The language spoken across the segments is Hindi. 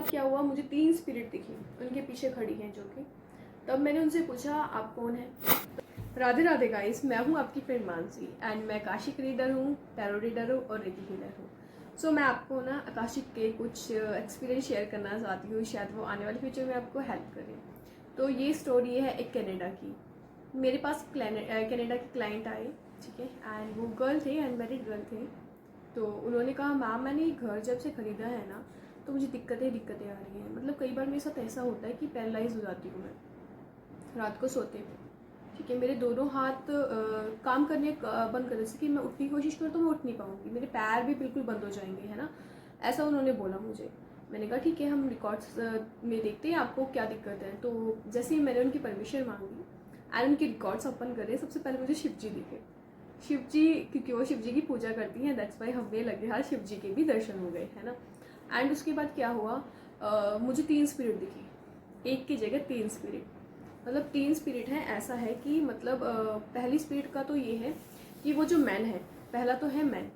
बाद क्या हुआ, मुझे 3 स्पिरिट दिखी, उनके पीछे खड़ी हैं जो कि। तब मैंने उनसे पूछा आप कौन हैं। राधे राधे गाइस, मैं हूँ आपकी फ्रेंड मानसी एंड मैं आकाशिक रीडर हूँ, टैरो रीडर हूँ और रेकी हीलर हूँ। सो मैं आपको ना आकाशिक के कुछ एक्सपीरियंस शेयर करना चाहती हूँ, शायद वो आने वाले फ्यूचर में आपको हेल्प करे। तो ये स्टोरी है एक कनाडा की। मेरे पास कनाडा के क्लाइंट आए, ठीक है, एंड वो गर्ल थे, अनमैरिड गर्ल थे। तो उन्होंने कहा मैम मैंने घर जब से ख़रीदा है ना तो मुझे दिक्कतें आ रही हैं। मतलब कई बार मेरे साथ ऐसा होता है कि पैरालाइज हो जाती हूँ मैं रात को सोते हुए, ठीक है। मेरे दोनों हाथ काम करने बंद कर, जैसे कि मैं उठने की कोशिश करूँ तो मैं उठ नहीं पाऊँगी, मेरे पैर भी बिल्कुल बंद हो जाएंगे, है ना। ऐसा उन्होंने बोला मुझे। मैंने कहा ठीक है, हम रिकॉर्ड्स में देखते हैं आपको क्या दिक्कत है। तो जैसे ही मैंने उनकी परमिशन मांगी एंड उनकी रिकॉर्ड्स ओपन करे, सबसे पहले मुझे शिव जी दिखे। शिव जी, क्योंकि वो शिव जी की पूजा करती हैं, दैट्स वाई हमें लगे हाँ शिव जी के भी दर्शन हो गए, है ना। एंड उसके बाद क्या हुआ, मुझे 3 स्पिरिट दिखी, एक की जगह 3 स्पिरिट। मतलब 3 स्पिरिट हैं। ऐसा है कि मतलब पहली स्पिरिट का तो ये है कि वो जो मैन है, पहला तो है मैन,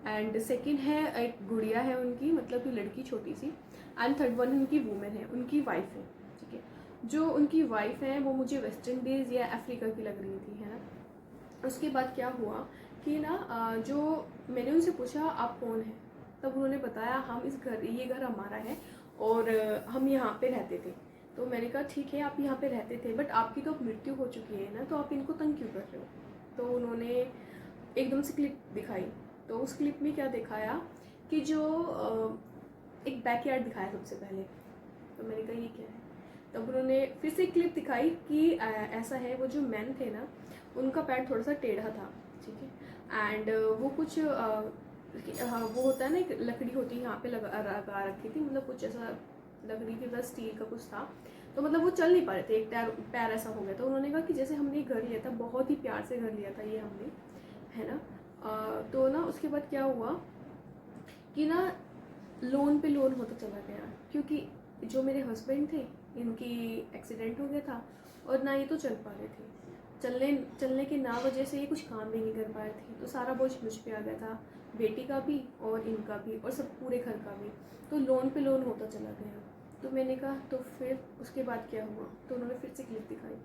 एंड सेकंड है एक गुड़िया है उनकी, मतलब कि लड़की छोटी सी, एंड थर्ड वन उनकी वुमेन है, उनकी वाइफ है, ठीक है। जो उनकी वाइफ है वो मुझे वेस्ट इंडीज़ या अफ्रीका की लग रही थी, है ना। उसके बाद क्या हुआ कि ना जो मैंने उनसे पूछा आप कौन हैं, तब उन्होंने बताया हम इस घर, ये घर हमारा है और हम यहाँ पे रहते थे। तो मैंने कहा ठीक है आप यहाँ पे रहते थे, बट आपकी तो मृत्यु हो चुकी है ना, तो आप इनको तंग क्यों कर रहे हो। तो उन्होंने एकदम से क्लिप दिखाई। तो उस क्लिप में क्या दिखाया कि जो एक बैकयार्ड दिखाया सबसे पहले। तो मैंने कहा ये क्या है। तब उन्होंने फिर से क्लिप दिखाई कि ऐसा है, वो जो मैन थे ना उनका पैर थोड़ा सा टेढ़ा था, ठीक है। एंड वो कुछ वो होता है ना, एक लकड़ी होती है यहाँ पे लगा रखी थी, मतलब कुछ ऐसा लकड़ी के बस स्टील का कुछ था। तो मतलब वो चल नहीं पा रहे थे, एक पैर ऐसा हो गया। तो उन्होंने कहा कि जैसे हमने घर लिया था, बहुत ही प्यार से घर लिया था ये हमने, है ना। तो ना उसके बाद क्या हुआ कि ना लोन पे लोन होता चला गया, क्योंकि जो मेरे हस्बैंड थे इनकी एक्सीडेंट हो गया था और ना ये तो चल पा रहे थे, चलने के ना वजह से ये कुछ काम भी नहीं कर पा रहे थे। तो सारा बोझ मुझ पे आ गया था, बेटी का भी और इनका भी और सब पूरे घर का भी। तो लोन पे लोन होता चला गया। तो मैंने कहा तो फिर उसके बाद क्या हुआ। तो उन्होंने फिर से क्लिप दिखाई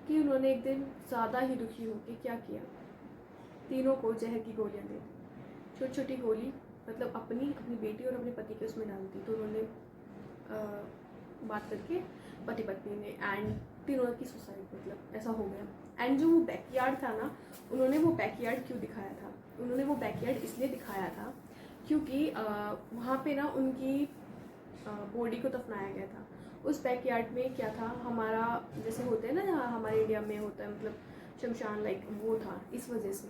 कि उन्होंने एक दिन ज़्यादा ही दुखी होकर क्या किया, तीनों को जहर की गोलियाँ दे दी, छोटी छोटी गोली, मतलब अपनी बेटी और अपने पति के उसमें डाल दी। तो उन्होंने बात करके पति पत्नी ने, एंड तीनों की सुसाइड, मतलब ऐसा हो गया। एंड जो वो बैकयार्ड था ना, उन्होंने वो बैकयार्ड क्यों दिखाया था, उन्होंने वो बैकयार्ड इसलिए दिखाया था क्योंकि वहाँ पे ना उनकी बॉडी को दफनाया गया था। उस बैकयार्ड में क्या था, हमारा जैसे होते हैं ना हमारे इंडिया में होता है, मतलब शमशान लाइक, वो था इस वजह से।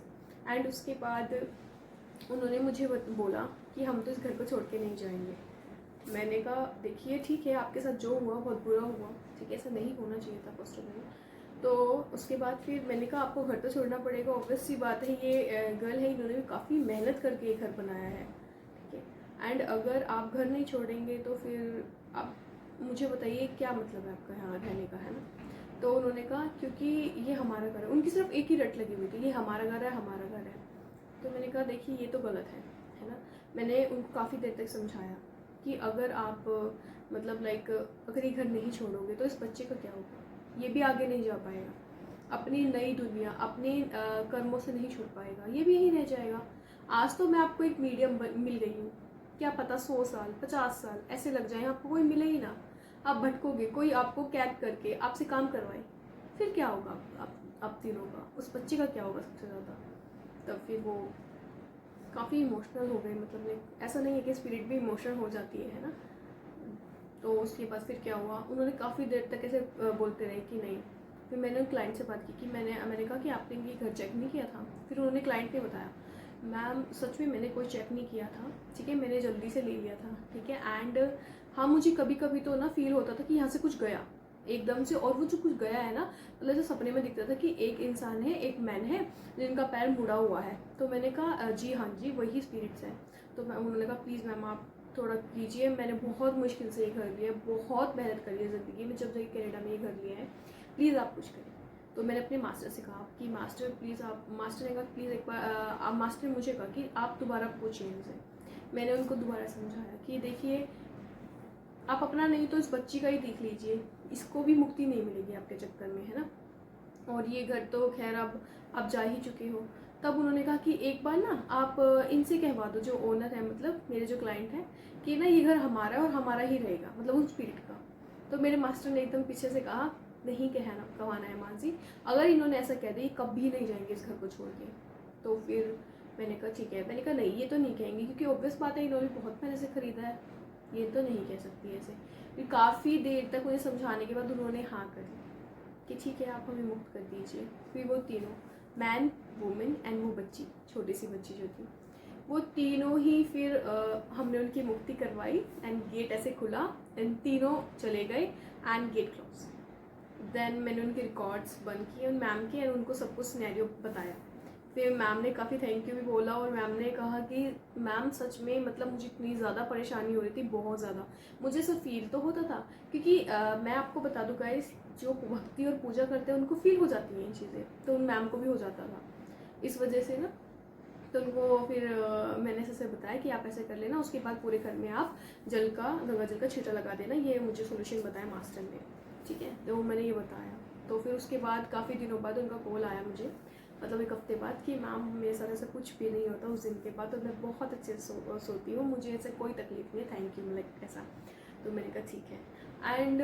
एंड उसके बाद उन्होंने मुझे बोला कि हम तो इस घर को छोड़ के नहीं जाएंगे। मैंने कहा देखिए ठीक है, आपके साथ जो हुआ बहुत बुरा हुआ, ठीक है, ऐसा नहीं होना चाहिए था फर्स्ट ऑफ ऑल। तो उसके बाद फिर मैंने कहा आपको घर तो छोड़ना पड़ेगा, ऑब्वियस सी बात है, ये गर्ल है, इन्होंने भी काफ़ी मेहनत करके ये घर बनाया है, ठीक है। एंड अगर आप घर नहीं छोड़ेंगे तो फिर आप मुझे बताइए क्या मतलब है आपका यहाँ रहने का, है ना। तो उन्होंने कहा क्योंकि ये हमारा घर है, उनकी सिर्फ एक ही रट लगी हुई थी, ये हमारा घर है, हमारा घर है। तो मैंने कहा देखिए ये तो गलत है ना। मैंने उनको काफ़ी देर तक समझाया कि अगर आप मतलब लाइक अगर ये घर नहीं छोड़ोगे तो इस बच्चे का क्या होगा, ये भी आगे नहीं जा पाएगा, अपनी नई दुनिया अपने कर्मों से नहीं छूट पाएगा, ये भी यहीं रह जाएगा। आज तो मैं आपको एक मीडियम मिल गई हूँ, क्या पता 100 साल 50 साल ऐसे लग जाए, आपको कोई मिले ही ना, आप भटकोगे, कोई आपको कैद करके आपसे काम करवाए, फिर क्या होगा आप तीनों का, उस बच्चे का क्या होगा सबसे ज़्यादा। तब फिर वो काफ़ी इमोशनल हो गए, मतलब ऐसा नहीं है कि स्पिरिट भी इमोशनल हो जाती है ना। तो उसके बाद फिर क्या हुआ, उन्होंने काफ़ी देर तक ऐसे बोलते रहे कि नहीं। फिर मैंने उन क्लाइंट से बात की कि मैंने कहा कि आपने ये घर चेक नहीं किया था। फिर उन्होंने क्लाइंट ने बताया मैम सच में मैंने कोई चेक नहीं किया था, ठीक है, मैंने जल्दी से ले लिया था, ठीक है। एंड हाँ मुझे कभी कभी तो ना फील होता था कि यहाँ से कुछ गया एकदम से, और वो जो कुछ गया है ना, मतलब जैसे सपने में दिखता था कि एक इंसान है, एक मैन है जिनका पैर मुड़ा हुआ है। तो मैंने कहा जी हाँ जी वही स्पिरिट्स हैं। तो मैं उन्होंने कहा प्लीज़ मैम आप थोड़ा कीजिए, मैंने बहुत मुश्किल से ये घर लिया, बहुत मेहनत करी है ज़िंदगी में, जब जाके कनाडा में ये घर लिया है, प्लीज़ आप कुछ करें। तो मैंने अपने मास्टर से कहा कि मास्टर प्लीज़ आप, मास्टर ने कहा प्लीज़ एक बार आप, मास्टर ने मुझे कहा कि आप दोबारा पूछिए इनसे। मैंने उनको दोबारा समझाया कि देखिए आप अपना नहीं तो इस बच्ची का ही देख लीजिए, इसको भी मुक्ति नहीं मिलेगी आपके चक्कर में, है ना। और ये घर तो खैर अब आप जा ही चुके हो। तब उन्होंने कहा कि एक बार ना आप इनसे कहवा दो, जो ओनर है मतलब मेरे जो क्लाइंट हैं, कि ना ये घर हमारा है और हमारा ही रहेगा, मतलब उस स्पिरिट का। तो मेरे मास्टर ने एकदम पीछे से कहा नहीं कहना कहवाना है मान जी, अगर इन्होंने ऐसा कह दिया कभी नहीं जाएंगे इस घर को छोड़ के। तो फिर मैंने कहा ठीक है, मैंने कहा नहीं ये तो नहीं कहेंगे, क्योंकि ऑब्वियस बात है इन्होंने बहुत मेहनत से खरीदा है, ये तो नहीं कह सकती ऐसे। फिर काफ़ी देर तक उन्हें समझाने के बाद उन्होंने हाँ कर दी कि ठीक है आप हमें मुक्त कर दीजिए। फिर वो तीनों, मैन, वुमेन एंड वो बच्ची, छोटी सी बच्ची जो थी, वो तीनों ही फिर हमने उनकी मुक्ति करवाई एंड गेट ऐसे खुला एंड तीनों चले गए एंड गेट क्लोज। देन मैंने उनके रिकॉर्ड्स बंद किए उन मैम के एंड उनको सब कुछ सिनेरियो बताया। फिर मैम ने काफ़ी थैंक यू भी बोला और मैम ने कहा कि मैम सच में मतलब मुझे इतनी ज़्यादा परेशानी हो रही थी, बहुत ज़्यादा। मुझे सब फील तो होता था क्योंकि मैं आपको बता दूँ गाइस, जो भक्ति और पूजा करते हैं उनको फील हो जाती हैं ये चीज़ें, तो उन मैम को भी हो जाता था इस वजह से ना। तो उनको फिर मैंने ऐसे बताया कि आप ऐसे कर लेना, उसके बाद पूरे घर में आप गंगा जल का छींटा लगा देना, ये मुझे सोल्यूशन बताया मास्टर ने, ठीक है। तो मैंने ये बताया। तो फिर उसके बाद काफ़ी दिनों बाद उनका कॉल आया मुझे, मतलब 1 हफ्ते बाद, कि मैम मेरे साथ ऐसा कुछ भी नहीं होता उस दिन के बाद, और मैं बहुत अच्छे से सोती हूँ, मुझे ऐसे कोई तकलीफ नहीं है, थैंक यू, लाइक ऐसा। तो मैंने कहा ठीक है। एंड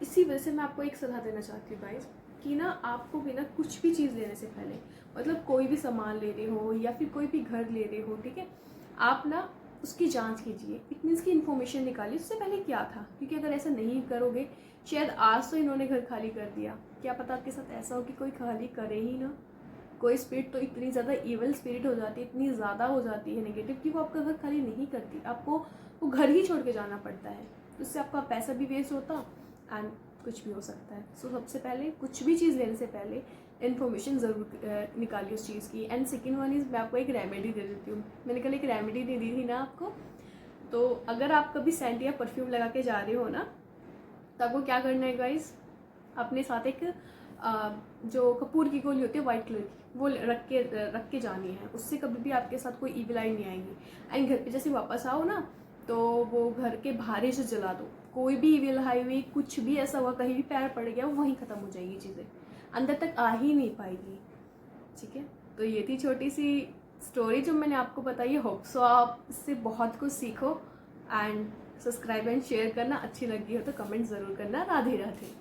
इसी वजह से मैं आपको एक सलाह देना चाहती हूँ गाइस, कि ना आपको भी ना कुछ भी चीज़ लेने से पहले, मतलब कोई भी सामान ले रहे हो या फिर कोई भी घर ले रहे हो, ठीक है, आप ना उसकी जांच कीजिए, इट मीन्स की इन्फॉर्मेशन निकालिए उससे पहले क्या था, क्योंकि अगर ऐसा नहीं करोगे, शायद आज तो इन्होंने घर खाली कर दिया, क्या पता आपके साथ ऐसा हो कि कोई खाली करे ही ना। कोई स्पिरिट तो इतनी ज़्यादा इवल स्पिरिट हो जाती है, इतनी ज़्यादा हो जाती है नेगेटिव, कि वो आपका घर खाली नहीं करती, आपको वो घर ही छोड़ के जाना पड़ता है। उससे आपका पैसा भी वेस्ट होता एंड कुछ भी हो सकता है। सो सबसे पहले कुछ भी चीज़ लेने से पहले इन्फॉर्मेशन ज़रूर निकालिए उस चीज़ की। एंड सेकेंड वन इज़, मैं आपको एक रेमेडी दे देती हूँ, मैंने कल एक रेमेडी दे दी थी ना आपको। तो अगर आप कभी सेंट या परफ्यूम लगा के जा रहे हो ना, तो आपको क्या करना है गाइस, अपने साथ एक जो कपूर की गोली होती है वाइट कलर की, वो रख के जानी है, उससे कभी भी आपके साथ कोई इविल आई नहीं आएगी। एंड घर पे जैसे वापस आओ ना, तो वो घर के बाहर ही से जला दो, कोई भी इविल आई हुई कुछ भी ऐसा हुआ, कहीं भी पैर पड़ गया, वो वहीं ख़त्म हो जाएगी चीज़ें, अंदर तक आ ही नहीं पाएगी, ठीक है। तो ये थी छोटी सी स्टोरी जो मैंने आपको बताई है, होप सो आप इससे बहुत कुछ सीखो। एंड सब्सक्राइब एंड शेयर करना, अच्छी लगी हो तो कमेंट ज़रूर करना। राधे राधे।